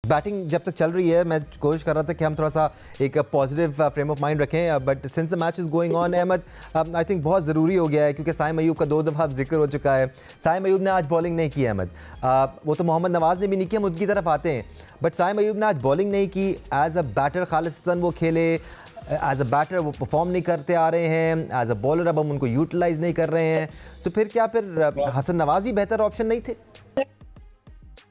Batting जब तक चल रही है, मैं कोशिश कर रहा था कि हम थोड़ा सा एक पॉजिटिव फ्रेम ऑफ माइंड रखें, but since the match is going on Ahmed, I think बहुत ज़रूरी हो गया है क्योंकि साइम अयूब का 2 दफ़ा अब जिक्र हो चुका है। साइम अयूब ने आज बॉलिंग नहीं की अहमद, वो तो मोहम्मद नवाज़ ने भी नहीं की, हम उनकी तरफ आते हैं, बट साइम अयूब ने आज बॉलिंग नहीं की। एज अ बैटर खालिस्तान वो खेले, एज अ बैटर वो परफॉर्म नहीं करते आ रहे हैं, एज अ बॉलर अब हम उनको यूटिलाइज नहीं कर रहे हैं, तो फिर हसन नवाज ही बेहतर ऑप्शन नहीं थे?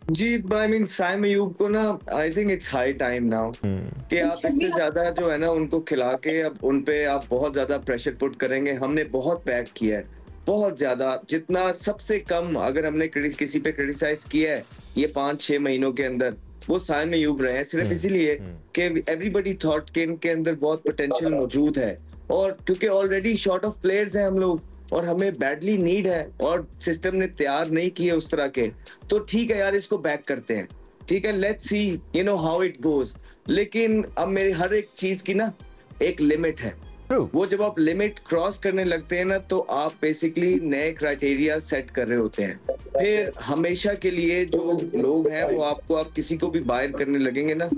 जी, आई मीन साइम अयूब को ना, I think it's high time now कि आप इससे ज्यादा जो है ना उनको खिला के अब उन पे आप बहुत ज्यादा प्रेशर पुट करेंगे। हमने बहुत पैक किया है, बहुत ज्यादा, जितना सबसे कम अगर हमने किसी पे क्रिटिसाइज किया है ये 5-6 महीनों के अंदर, वो साइम अयूब रहे हैं, सिर्फ इसीलिए कि एवरीबडी थॉट कि इनके अंदर बहुत पोटेंशियल मौजूद है, और क्योंकि ऑलरेडी शॉर्ट ऑफ प्लेयर्स हैं हम लोग और हमें बैडली नीड है और सिस्टम ने तैयार नहीं किए उस तरह के, तो ठीक है यार, इसको बैक करते हैं, ठीक है, let's see you know how it goes. लेकिन अब मेरी हर एक चीज की ना एक लिमिट है, वो जब आप लिमिट क्रॉस करने लगते हैं ना तो आप बेसिकली नए क्राइटेरिया सेट कर रहे होते हैं। फिर हमेशा के लिए जो लोग हैं वो आपको, आप किसी को भी बायर करने लगेंगे ना,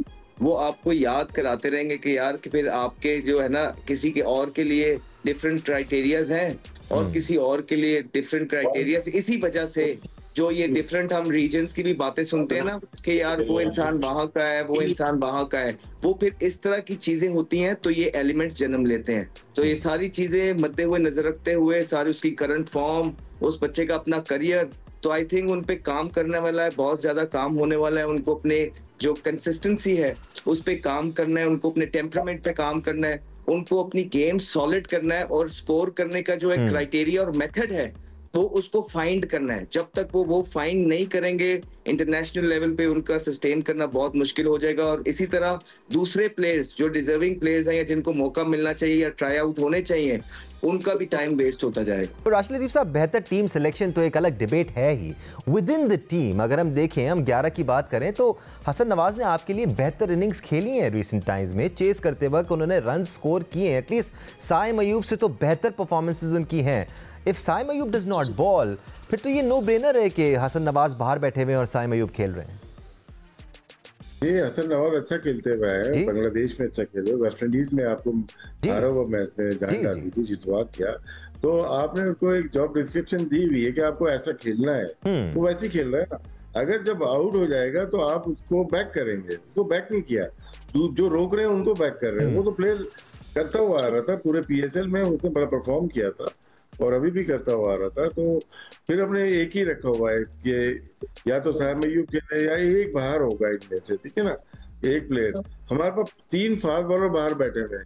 वो आपको याद कराते रहेंगे कि यार कि फिर आपके जो है ना किसी के और के लिए डिफरेंट क्राइटेरियाज हैं और किसी और के लिए डिफरेंट क्राइटेरियाज। इसी वजह से जो ये डिफरेंट हम रीजन्स की भी बातें सुनते हैं ना कि यार वो इंसान वहां का है, वो इंसान वहां का है, वो फिर इस तरह की चीजें होती हैं तो ये एलिमेंट्स जन्म लेते हैं। तो ये सारी चीजें मद्दे हुए नजर रखते हुए, सारी उसकी करंट फॉर्म, उस बच्चे का अपना करियर, तो आई थिंक उन पे काम करने वाला है, बहुत ज्यादा काम होने वाला है। उनको अपने जो कंसिस्टेंसी है उस पे काम करना है, उनको अपने टेम्परामेंट पे काम करना है, उनको अपनी गेम सॉलिड करना है, और स्कोर करने का जो एक क्राइटेरिया और मेथड है वो उसको फाइंड करना है। जब तक वो फाइंड नहीं करेंगे, इंटरनेशनल लेवल पे उनका सस्टेन करना बहुत मुश्किल हो जाएगा। और इसी तरह दूसरे प्लेयर्स जो डिजर्विंग प्लेयर्स हैं या जिनको मौका मिलना चाहिए या ट्राई आउट होने चाहिए, उनका भी टाइम वेस्ट होता जाएगा। तो राशिद लतीफ़ साहब, बेहतर टीम सिलेक्शन तो एक अलग डिबेट है ही विद इन द टीम। अगर हम देखें, हम 11 की बात करें तो हसन नवाज ने आपके लिए बेहतर इनिंग्स खेली हैं रिसेंट टाइम्स में, चेस करते वक्त उन्होंने रन स्कोर किए हैं, एटलीस्ट साइम अयूब से तो बेहतर परफॉर्मेंसेज उनकी हैं। If Saim Ayub does not bowl, फिर तो ये नो ब्रेनर है कि हसन नवाज बाहर बैठे हुए हैं और साइम अयूब खेल रहे हैं। ये हसन नवाज अच्छा खेलते हुए है, बांग्लादेश में अच्छा खेले, वेस्ट इंडीज में आपको हारा हुआ मैच में जान डाली थी, जितवा किया, तो आपने उनको एक जॉब डिस्क्रिप्शन दी हुई है कि आपको ऐसा खेलना है, वो वैसे ही खेल रहा है ना। अगर जब आउट हो जाएगा तो आप उसको बैक करेंगे, उसको बैक नहीं किया, जो रोक रहे हैं उनको बैक कर रहे हैं। वो तो प्लेयर करता हुआ आ रहा था, पूरे PSL में उसने बड़ा परफॉर्म किया था और अभी भी करता हुआ आ रहा था, तो फिर हमने एक ही रखा हुआ है कि या तो साइम अयूब खेले या एक बाहर होगा इनमें से, ठीक है ना, एक प्लेयर। हमारे पास 3 फास्ट बॉलर बाहर बैठे हुए हैं,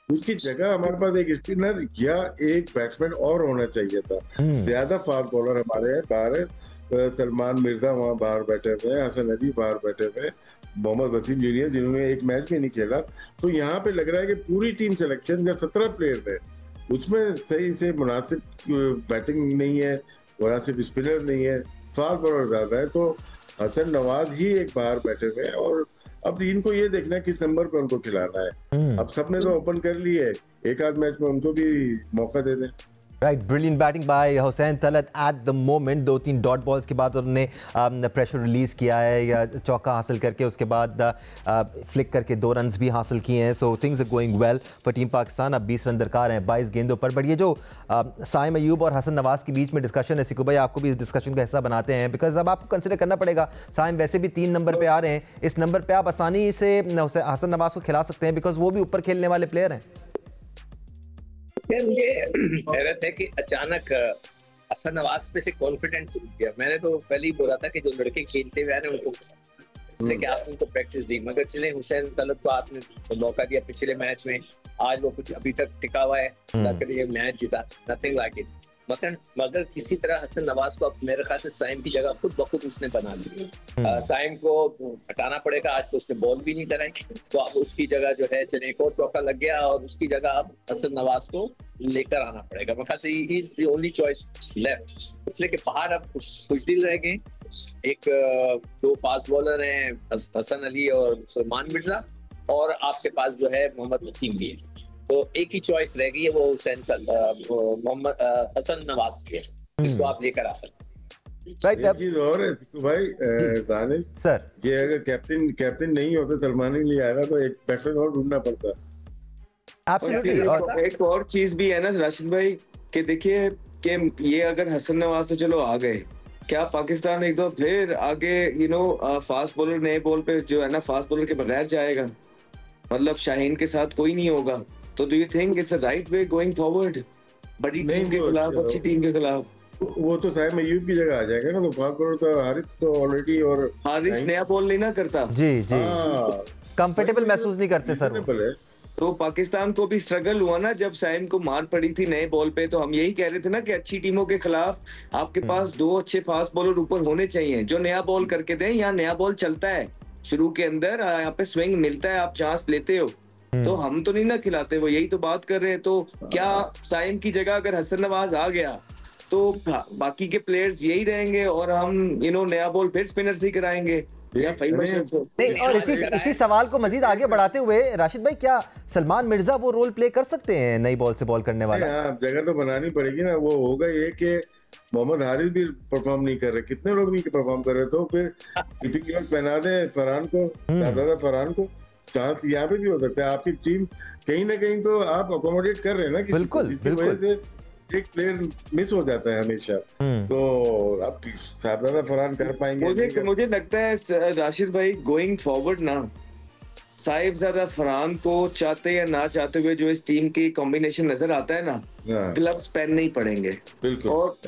उसकी जगह हमारे पास एक स्पिनर या एक बैट्समैन और होना चाहिए था। ज्यादा फास्ट बॉलर हमारे हैं बाहर है, सलमान मिर्जा वहाँ बाहर बैठे हुए हैं, हसन अली बाहर बैठे हुए हैं, मोहम्मद वसीम जूनियर जिन्होंने एक मैच भी नहीं खेला। तो यहाँ पे लग रहा है कि पूरी टीम सिलेक्शन जब 17 प्लेयर है उसमें सही से मुनासिब बैटिंग नहीं है, मुनासिब स्पिनर नहीं है, फास्ट बॉलर ज्यादा है, तो हसन नवाज ही एक बाहर बैठे हुए हैं। और अब इनको ये देखना है किस नंबर पे उनको खिलाना है। अब सबने तो ओपन कर ली है, एक आध मैच में उनको भी मौका दे दें। Right, brilliant batting bye Hussain Talat at the moment. 2-3 dot balls के बाद उन्होंने प्रेशर रिलीज़ किया है या चौका हासिल करके उसके बाद फ्लिक करके 2 रन्स भी हासिल किए हैं। So things are going well for team Pakistan. अब 20 रन दरकार हैं 22 गेंदों पर। बट ये जो साइम अयूब और हसन नवाज के बीच में डिस्कशन है, सिकू भाई आपको भी इस डिस्कशन का हिस्सा बनाते हैं, बिकॉज अब आपको कंसिडर करना पड़ेगा साइम वैसे भी 3 नंबर पर आ रहे हैं, इस नंबर पर आप आसानी से हसन नवाज को खिला सकते हैं बिकॉज वो भी ऊपर खेलने वाले प्लेयर हैं। मुझे हैरत है कि अचानक हसन नवाज पे से कॉन्फिडेंस दिया। मैंने तो पहले ही बोला था कि जो लड़के खेलते हुए आ रहे हैं उनको, इसलिए कि आपने उनको प्रैक्टिस दी, मगर चले हुसैन तलब को आपने मौका दिया पिछले मैच में, आज वो कुछ अभी तक टिका हुआ है, ताकि ये मैच जीता, नथिंग लाइक इट। मगर किसी तरह हसन नवाज को मेरे ख्याल से साइम की जगह खुद बखुद उसने बना ली। साइम को हटाना पड़ेगा, आज तो उसने बॉल भी नहीं कराई, तो अब उसकी जगह जो है चले एक और चौका लग गया और उसकी जगह अब हसन नवाज को लेकर आना पड़ेगा। मेरे ख्याल से he is the only choice left, इसलिए कि बाहर अब कुछ दिल रह गए, एक 2 फास्ट बॉलर हैं हसन अली और सलमान मिर्जा, और आपके पास जो है मोहम्मद वसीम भी है, तो एक ही चॉइस रह गई है, वो हुसैन मोहम्मद हसन नवाज की है, जिसको आप लेकर आ सकते हैं। राइट। एक चीज और है सिक्कू भाई, दानिश सर ये अगर कैप्टन नहीं होते, सलमान के लिए आएगा तो एक बैट्समैन और ढूंढना पड़ता। एब्सोल्युटली। और एक और चीज भी है ना राशिद भाई, कि देखिए कि ये अगर हसन नवाज तो चलो आ गए, क्या पाकिस्तान एक दो फिर आगे फास्ट बॉलर नए बॉल पे जो है ना फास्ट बॉलर के बगैर जाएगा, मतलब शाहीन के साथ कोई नहीं होगा, तो do you think it's a right way going forward, बड़ी टीम के खिलाफ, अच्छी टीम के खिलाफ? वो तो साइम अय्यूब की जगह आ जाएगा ना, तो फास्ट बॉलर तो हारिस तो ऑलरेडी, और हारिस नया बॉल नहीं ना करता। जी जी, कंफर्टेबल महसूस नहीं करते सर। तो पाकिस्तान को भी स्ट्रगल हुआ ना जब साइम को मार पड़ी थी नए बॉल पे, तो हम यही कह रहे थे ना कि अच्छी टीमों के खिलाफ आपके पास दो अच्छे फास्ट बॉलर ऊपर होने चाहिए जो नया बॉल करके दें। यहाँ नया बॉल चलता है शुरू के अंदर, यहाँ पे स्विंग मिलता है, आप चांस लेते हो, तो हम तो नहीं ना खिलाते, वो यही तो बात कर रहे हैं। तो क्या साइम की जगह अगर हसन नवाज आ गया तो बाकी के प्लेयर्स यही रहेंगे और हम नया बॉल फिर स्पिनर से ही कराएंगे या नहीं? और इसी सवाल को मजीद आगे बढ़ाते हुए राशिद भाई, क्या सलमान मिर्जा वो रोल प्ले कर सकते हैं नई बॉल से बॉल करने वाला? जगह तो बनानी पड़ेगी ना। वो होगा ये कि मोहम्मद हारिस भी परफॉर्म नहीं कर रहे, कितने लोग नहीं परफॉर्म कर रहे, तो फिर कीपिंग पहना दे फरहान को, दादा फरहान को, चांस यहाँ पे भी हो सकता है। आपकी टीम कहीं ना कहीं तो आप अकोमोडेट कर रहे हैं ना, बिल्कुल बिल्कुल, एक प्लेयर मिस हो जाता है हमेशा, तो आप साहबजादा फरहान कर पाएंगे? मुझे लगता है राशिद भाई गोइंग फॉरवर्ड ना, साहिबजादा फरहान को चाहते या ना चाहते हुए जो इस टीम की कॉम्बिनेशन नजर आता है ना, ग्लव्स पहनने ही पड़ेंगे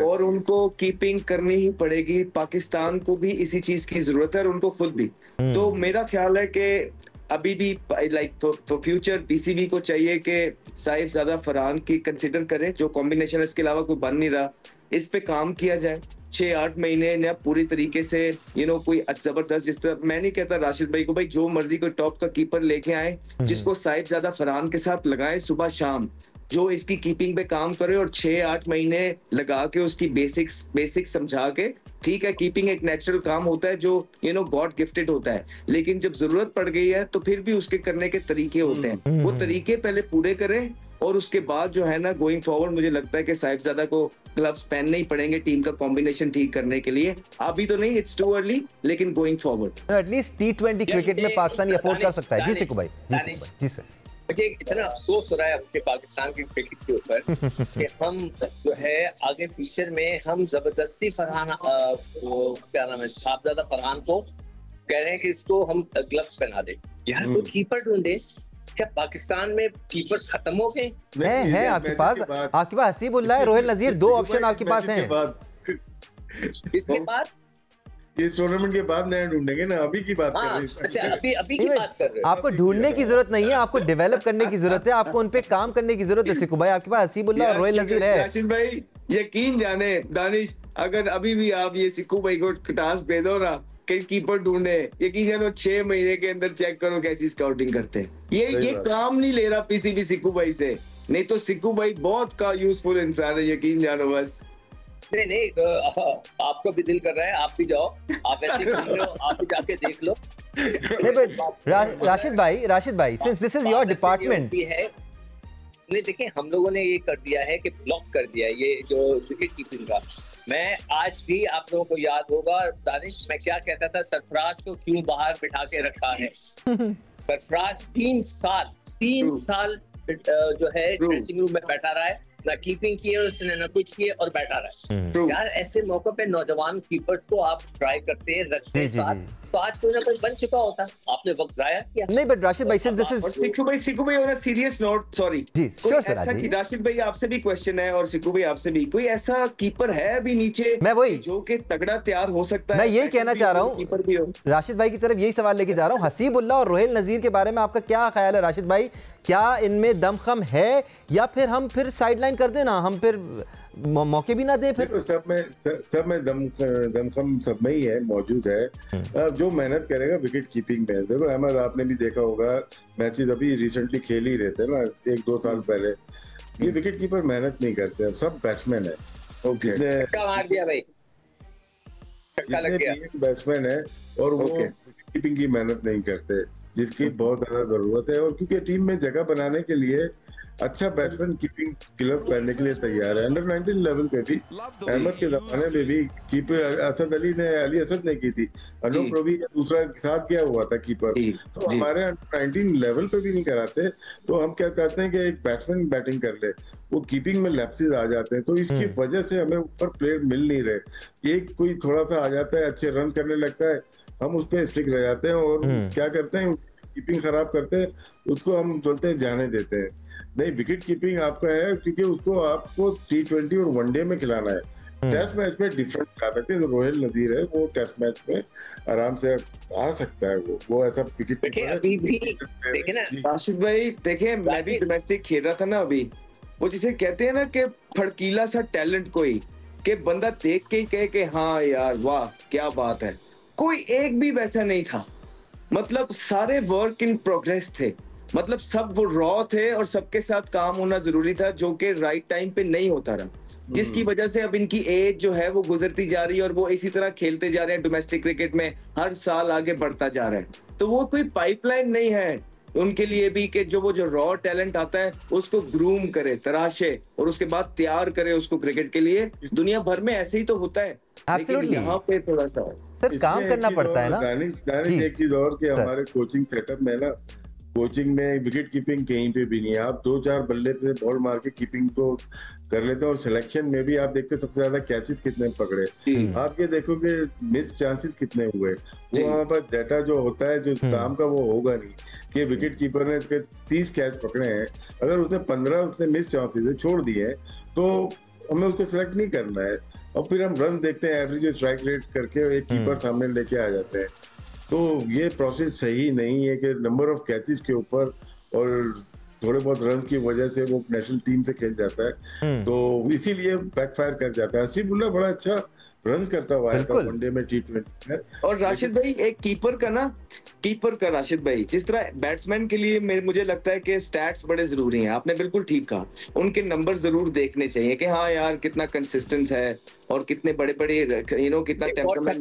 और उनको कीपिंग करनी ही पड़ेगी। पाकिस्तान को भी इसी चीज की जरूरत है और उनको खुद भी। तो मेरा ख्याल है कि अभी भी लाइक फॉर फ्यूचर बीसीबी को चाहिए कि साहिबजादा फरहान की कंसिडर करें, जो कॉम्बिनेशन इसके अलावा कोई बन नहीं रहा, इस पे काम किया जाए 6-8 महीने ना पूरी तरीके से कोई जबरदस्त, जिस तरह मैं नहीं कहता राशिद भाई को भाई जो मर्जी कोई टॉप का कीपर लेके आए जिसको साहिबजादा फरहान के साथ लगाए सुबह शाम, जो इसकी कीपिंग पे काम करे और 6-8 महीने लगा के उसकी बेसिक्स समझा के, ठीक है कीपिंग एक नेचुरल काम होता है जो गॉड गिफ्टेड होता है, लेकिन जब जरूरत पड़ गई है तो फिर भी उसके करने के तरीके होते हैं, वो तरीके पहले पूरे करें और उसके बाद जो है ना गोइंग फॉरवर्ड मुझे लगता है कि साहिबजादा को ग्लव्स पहनने ही पड़ेंगे टीम का कॉम्बिनेशन ठीक करने के लिए। अभी तो नहीं, इट्स टू अर्ली, लेकिन going forward at least T20 cricket में पाकिस्तान अफोर्ड कर सकता है। जी सिक्कू भाई, जी सर। मुझे इतना अफसोस हो रहा है अपने पाकिस्तान की क्रिकेट के ऊपर कि हम जो है आगे फ्यूचर में हम जबरदस्ती फरहान क्या नाम है साहबजादा फरहान को कह रहे हैं कि इसको हम ग्लव्स पहना दे। यार कोई कीपर ढूंढे। क्या पाकिस्तान में कीपर्स खत्म हो गए? है आपके पास हसीबुल्लाह है, रोहिल नजीर, दो ऑप्शन आपके पास हैं। इसके बाद इस टूर्नामेंट के बाद नया ढूंढेंगे ना, अभी की बात कर रहे हैं। अच्छा, अभी की बात कर रहे हैं। आपको ढूंढने की जरूरत नहीं है, आपको डेवलप करने की जरूरत है, आपको उन पे काम करने की जरूरत है सिक्कू भाई। आपके पास हसीबुल्लाह और रोहिल नजीर है। राशिद भाई यकीन जाने दानिश, अगर अभी भी आप ये सिक्कू भाई को टास्क दे दो ना कि कीपर ढूंढे, यकीन जानो 6 महीने के अंदर चेक करो कैसी स्काउटिंग करते हैं। ये काम नहीं ले रहा पीसीबी सिक्कू भाई से, नहीं तो सिक्कू भाई बहुत का यूजफुल इंसान है, यकीन जानो बस। नहीं आपका भी दिल कर रहा है, आप भी जाओ, आप ऐसे घूम लो, आप भी जाके देख लो। राशिद भाई since this is your department है, नहीं देखिए हम लोगों ने ये कर दिया है कि ब्लॉक कर दिया है ये जो विकेट कीपिंग का। मैं आज भी आप लोगों को याद होगा दानिश, मैं क्या कहता था, सरफराज को क्यों बाहर बिठा के रखा है। सरफराज 3 साल जो है ड्रेसिंग रूम में बैठा रहा है, ना कीपिंग किए उसने, ना कुछ किए और बैठा रहा है। यार ऐसे मौके पे नौजवान कीपर्स को आप ट्राई करते हैं, रखते हैं साथ, तो आज कोई ना कोई बन चुका होता। आपने वक्त जाया किया। नहीं बट राशिद भाई सिंस दिस इज सिक्कू भाई on a serious note, sorry ji sure sir, Rashid भाई आपसे भी क्वेश्चन है और सिक्कू भाई आपसे भी, कोई ऐसा कीपर है अभी नीचे मैं वही जो कि तगड़ा तैयार हो सकता है? मैं यही कहना चाह रहा हूँ राशिद भाई की तरफ, यही सवाल लेके जा रहा हूँ। हसीबुल्लाह और रोहिल नजीर के बारे में आपका क्या ख्याल है राशिद भाई? क्या इनमें दमखम है या फिर हम फिर साइडलाइन कर देना, हम फिर मौके भी ना दें? फिर सब में दमखम सब में ही है, मौजूद है। जो मेहनत करेगा विकेट कीपिंग में, देखो अहमद आपने भी देखा होगा मैचेस अभी रिसेंटली खेल ही रहते हैं ना, 1-2 साल पहले, ये विकेट कीपर मेहनत नहीं करते हैं, सब बैट्समैन है। मार दिया भाई, बैट्समैन है और वो कीपिंग की मेहनत नहीं करते, जिसकी बहुत ज्यादा जरूरत है। और क्योंकि टीम में जगह बनाने के लिए अच्छा बैट्समैन कीपिंग क्लब करने के लिए तैयार है। अंडर 19 लेवल पे भी अहमद के जमाने में भी कीपर अली असद ने की थी, अनूप रवि का दूसरा साथ गया हुआ था कीपर। तो हमारे अंडर 19 लेवल पे भी नहीं कराते, तो हम क्या कहते हैं कि एक बैट्समैन बैटिंग कर ले, वो कीपिंग में लैप्सेस आ जाते हैं, तो इसकी वजह से हमें ऊपर प्लेयर मिल नहीं रहे। एक कोई थोड़ा सा आ जाता है, अच्छे रन करने लगता है, हम उस पर स्टिक रह जाते हैं और क्या करते हैं, कीपिंग खराब करते हैं, उसको हम बोलते हैं जाने देते हैं। नहीं, विकेट कीपिंग आपका है, क्योंकि उसको आपको T20 और वनडे में खिलाना है। टेस्ट मैच में डिफरेंट आ सकते हैं। रोहिल नदीर है, वो टेस्ट मैच में आराम से आ सकता है, वो ऐसा विकेट अभी भी देखे ना राशिद भाई, देखिए मैं भी डोमेस्टिक खेल रहा था ना अभी, वो जिसे कहते हैं ना कि फड़कीला सा टैलेंट, कोई कि बंदा देख के ही कहे कि हाँ यार वाह क्या बात है, कोई एक भी वैसा नहीं था। मतलब सारे वर्क इन प्रोग्रेस थे, मतलब सब वो रॉ थे और सबके साथ काम होना जरूरी था, जो कि राइट टाइम पे नहीं होता रहा, जिसकी वजह से अब इनकी एज जो है वो गुजरती जा रही है और वो इसी तरह खेलते जा रहे हैं डोमेस्टिक क्रिकेट में, हर साल आगे बढ़ता जा रहा है। तो वो कोई पाइपलाइन नहीं है उनके लिए भी कि जो रॉ टैलेंट आता है उसको ग्रूम करे, तराशे और उसके बाद तैयार करे उसको क्रिकेट के लिए। दुनिया भर में ऐसे ही तो होता है, लेकिन यहाँ पे थोड़ा सा सर काम करना पड़ता है ना। दानिश एक चीज और कि हमारे कोचिंग सेटअप में ना, कोचिंग में विकेट कीपिंग कहीं पे भी नहीं है। आप 2-4 बल्ले पे बॉल मार के कीपिंग को कर लेते हैं, और सिलेक्शन में भी आप देखते हैं सबसे ज्यादा कैचेस कितने पकड़े, आप ये देखोगे मिस चांसेस कितने हुए। वो हमारे पास डाटा जो होता है जो काम का, वो होगा नहीं कि विकेट कीपर ने 30 कैच पकड़े हैं, अगर उसने 15 उसने मिस चांसेस छोड़ दिए हैं, तो हमें उसको सिलेक्ट नहीं करना है। और फिर हम रन देखते हैं, एवरेज स्ट्राइक रेट करके एक कीपर सामने लेके आ जाते हैं। तो ये प्रोसेस सही नहीं है कि नंबर ऑफ कैचेस के ऊपर और थोड़े बहुत रन की वजह से वो नेशनल टीम से खेल जाता है, तो इसीलिए बैकफायर कर जाता है। हसीबुल्लाह बड़ा अच्छा रन करता हुआ है वनडे में, T20 में। और राशिद भाई एक कीपर का राशिद भाई, जिस तरह बैट्समैन के लिए मुझे लगता है कि स्टैट्स बड़े जरूरी हैं। आपने बिल्कुल ठीक कहा, उनके नंबर जरूर देखने चाहिए कि हाँ यार कितना कंसिस्टेंस है और कितने बड़े बड़े कितना टेम्परामेंट